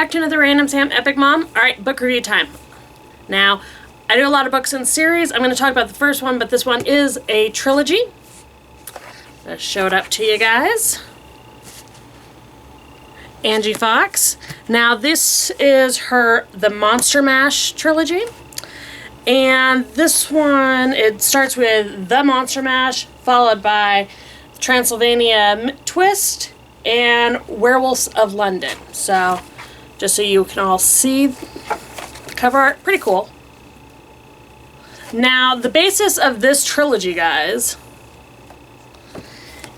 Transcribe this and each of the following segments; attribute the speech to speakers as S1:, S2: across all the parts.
S1: back to another Random Sam Epic Mom. Alright, book review time. Now, I do a lot of books in series. I'm going to talk about the first one, but this one is a trilogy. Let's show it up to you guys. Angie Fox. Now, this is the Monster Mash trilogy. And this one, it starts with The Monster Mash, followed by Transylvania Twist, and Werewolves of London. So, just so you can all see the cover art, pretty cool. Now, the basis of this trilogy, guys,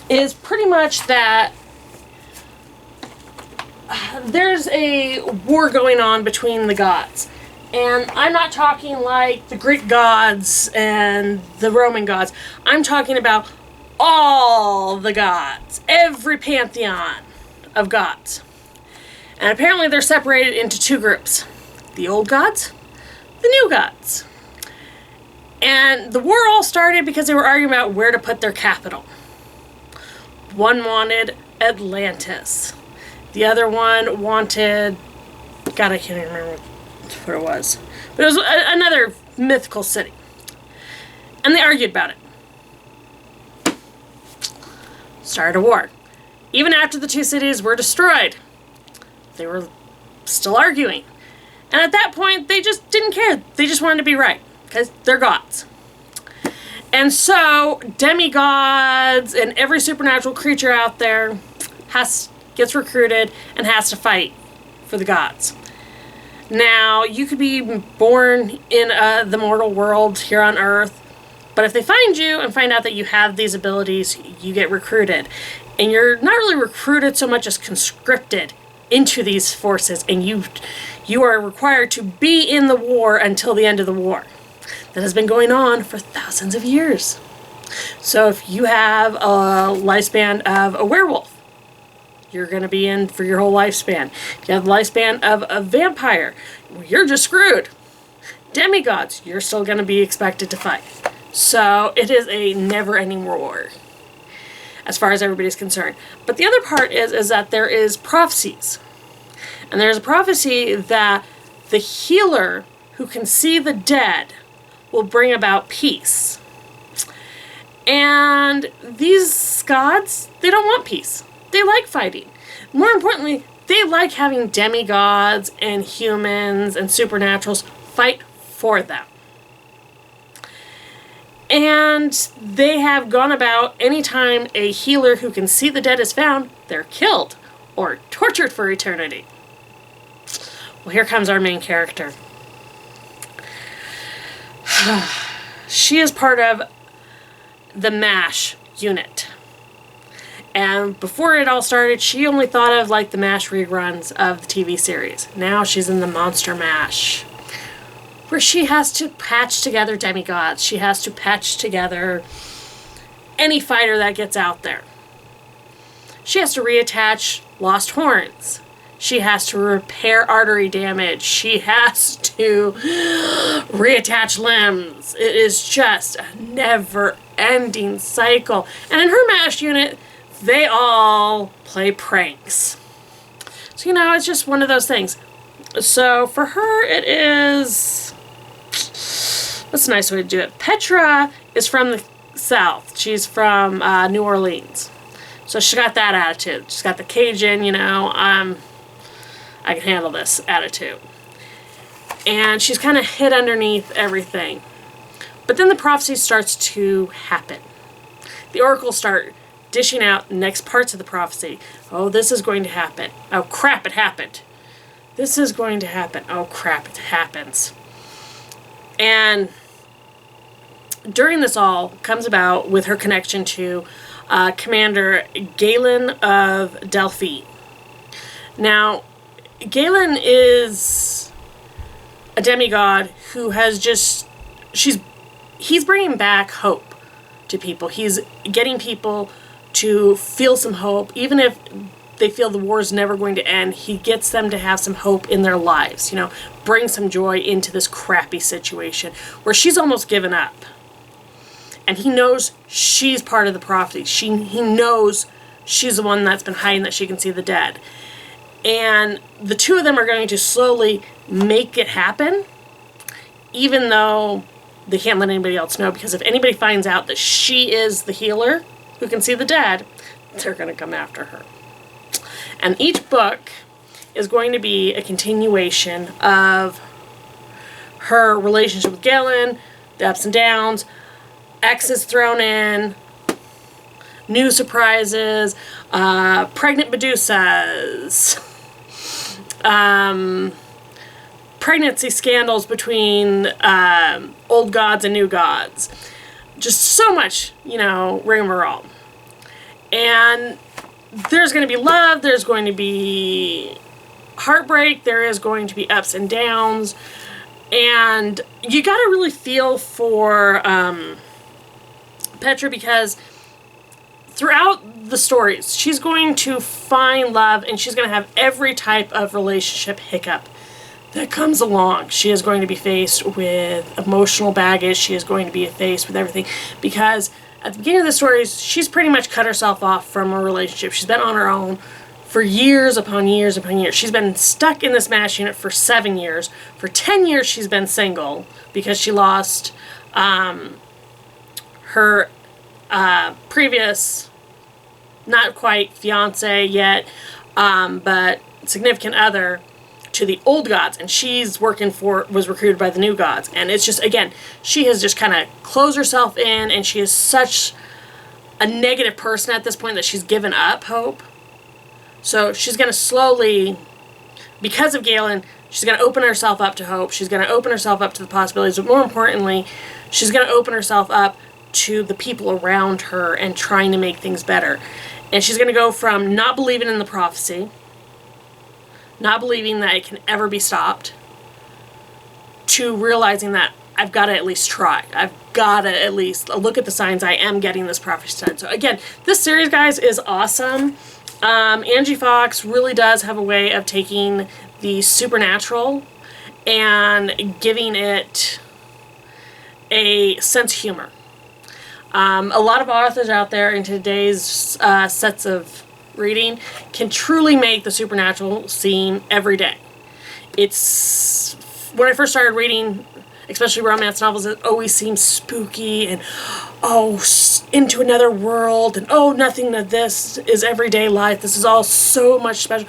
S1: is pretty much that there's a war going on between the gods. And I'm not talking like the Greek gods and the Roman gods. I'm talking about all the gods, every pantheon of gods. And apparently they're separated into two groups. The old gods, the new gods. And the war all started because they were arguing about where to put their capital. One wanted Atlantis. The other one wanted... God, I can't even remember what it was. But it was another mythical city. And they argued about it. Started a war. Even after the two cities were destroyed, they were still arguing. And at that point, they just didn't care. They just wanted to be right. Because they're gods. And so, demigods and every supernatural creature out there gets recruited and has to fight for the gods. Now, you could be born in the mortal world here on Earth, but if they find you and find out that you have these abilities, you get recruited. And you're not really recruited so much as conscripted into these forces, and you are required to be in the war until the end of the war. That has been going on for thousands of years. So if you have a lifespan of a werewolf, you're going to be in for your whole lifespan. If you have the lifespan of a vampire, you're just screwed. Demigods, you're still going to be expected to fight. So it is a never-ending war, as far as everybody's concerned. But the other part is that there is prophecies. And there's a prophecy that the healer who can see the dead will bring about peace. And these gods, they don't want peace. They like fighting. More importantly, they like having demigods and humans and supernaturals fight for them. And they have gone about anytime a healer who can see the dead is found, they're killed or tortured for eternity. Well, here comes our main character. She is part of the MASH unit. And before it all started, she only thought of like the MASH reruns of the TV series. Now she's in the Monster Mash, where she has to patch together demigods. She has to patch together any fighter that gets out there. She has to reattach lost horns. She has to repair artery damage. She has to reattach limbs. It is just a never-ending cycle. And in her MASH unit, they all play pranks. So, it's just one of those things. So, for her, it is... What's a nice way to do it? Petra is from the South. She's from New Orleans. So, she got that attitude. She's got the Cajun, I can handle this attitude. And she's kind of hid underneath everything. But then the prophecy starts to happen. The oracles start dishing out next parts of the prophecy. Oh, this is going to happen. Oh, crap, it happened. This is going to happen. Oh, crap, it happens. And during this all comes about with her connection to Commander Galen of Delphi. Now, Galen is a demigod who has he's bringing back hope to people. He's getting people to feel some hope. Even if they feel the war is never going to end, he gets them to have some hope in their lives. Bring some joy into this crappy situation where she's almost given up. And he knows she's part of the prophecy. He knows she's the one that's been hiding that she can see the dead. And the two of them are going to slowly make it happen, even though they can't let anybody else know, because if anybody finds out that she is the healer who can see the dead, they're going to come after her. And each book is going to be a continuation of her relationship with Galen, the ups and downs, exes thrown in, new surprises, pregnant Medusas, pregnancy scandals between old gods and new gods. Just so much, rigmarole. And there's going to be love, there's going to be heartbreak, there is going to be ups and downs. And you got to really feel for Petra, because throughout the stories, she's going to find love, and she's going to have every type of relationship hiccup that comes along. She is going to be faced with emotional baggage. She is going to be faced with everything, because at the beginning of the stories, she's pretty much cut herself off from a relationship. She's been on her own for years upon years upon years. She's been stuck in this MASH unit for 7 years. For 10 years, she's been single because she lost her previous, not quite fiance yet, but significant other, to the old gods, and was recruited by the new gods. And it's just, again, she has just kind of closed herself in, and she is such a negative person at this point that she's given up hope. So she's going to slowly, because of Galen, she's going to open herself up to hope. She's going to open herself up to the possibilities, but more importantly, she's going to open herself up to the people around her and trying to make things better. And she's going to go from not believing in the prophecy, not believing that it can ever be stopped, to realizing that I've got to at least try. I've got to at least look at the signs. I am getting this prophecy done. So again, this series, guys, is awesome. Angie Fox really does have a way of taking the supernatural and giving it a sense of humor. A lot of authors out there in today's sets of reading can truly make the supernatural seem every day. It's, when I first started reading, especially romance novels, it always seems spooky and, into another world, and nothing of this is everyday life. This is all so much special.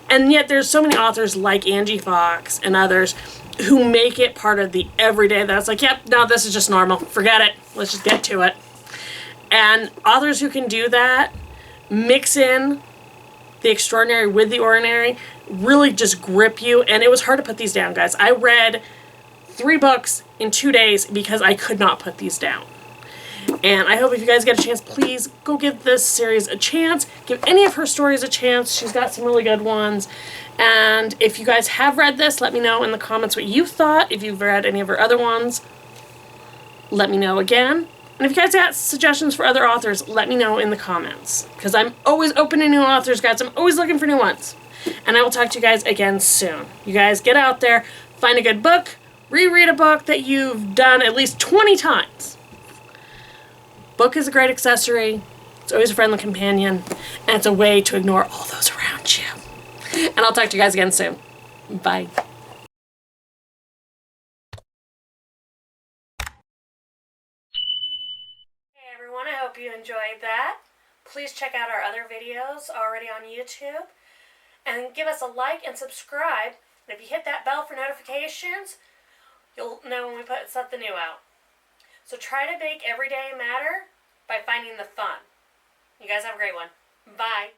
S1: And yet there's so many authors like Angie Fox and others who make it part of the everyday, that's like, yep, no, this is just normal. Forget it. Let's just get to it. And authors who can do that, mix in the extraordinary with the ordinary, really just grip you. And it was hard to put these down, guys. I read 3 books in 2 days because I could not put these down. And I hope if you guys get a chance, please go give this series a chance. Give any of her stories a chance. She's got some really good ones. And if you guys have read this, let me know in the comments what you thought. If you've read any of her other ones, let me know again. And if you guys got suggestions for other authors, let me know in the comments. Because I'm always open to new authors, guys. I'm always looking for new ones. And I will talk to you guys again soon. You guys get out there, find a good book, reread a book that you've done at least 20 times. Book is a great accessory. It's always a friendly companion. And it's a way to ignore all those around you. And I'll talk to you guys again soon. Bye. Hey everyone, I hope you enjoyed that. Please check out our other videos already on YouTube. And give us a like and subscribe. And if you hit that bell for notifications, you'll know when we put something new out. So try to make every day matter by finding the fun. You guys have a great one. Bye.